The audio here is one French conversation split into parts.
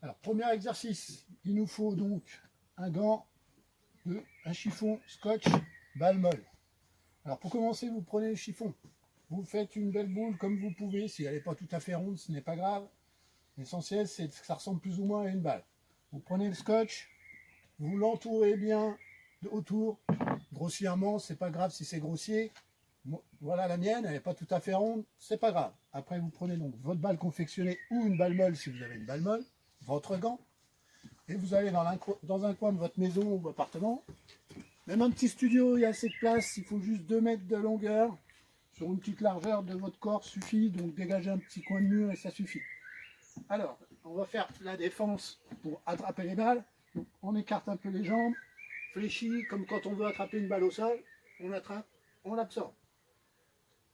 Alors, premier exercice, il nous faut donc un gant, un chiffon scotch balle molle. Alors, pour commencer, vous prenez le chiffon. Vous faites une belle boule comme vous pouvez. Si elle n'est pas tout à fait ronde, ce n'est pas grave. L'essentiel, c'est que ça ressemble plus ou moins à une balle. Vous prenez le scotch, vous l'entourez bien autour, grossièrement, c'est pas grave si c'est grossier. Voilà la mienne, elle n'est pas tout à fait ronde, c'est pas grave. Après, vous prenez donc votre balle confectionnée ou une balle molle si vous avez une balle molle, votre gant, et vous allez dans un coin de votre maison ou appartement. Même un petit studio, il y a assez de place, il faut juste 2 mètres de longueur. Sur une petite largeur de votre corps suffit, donc dégagez un petit coin de mur et ça suffit. Alors, on va faire la défense pour attraper les balles. Donc, on écarte un peu les jambes, fléchit, comme quand on veut attraper une balle au sol. On l'attrape, on l'absorbe.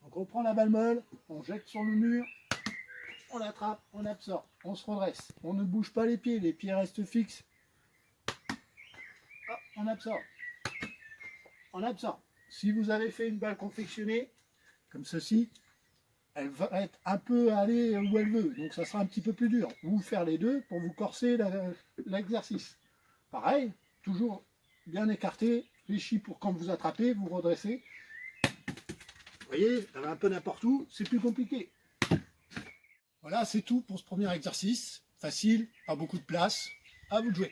Donc on prend la balle molle, on jette sur le mur, on l'attrape, on absorbe, on se redresse. On ne bouge pas les pieds restent fixes. Hop, on absorbe. On absorbe. Si vous avez fait une balle confectionnée, comme ceci, elle va être un peu aller où elle veut, donc ça sera un petit peu plus dur. Vous faire les deux pour vous corser l'exercice. Pareil, toujours bien écarté, fléchi pour quand vous attrapez, vous redressez. Vous voyez, elle va un peu n'importe où, c'est plus compliqué. Voilà, c'est tout pour ce premier exercice. Facile, pas beaucoup de place, à vous de jouer.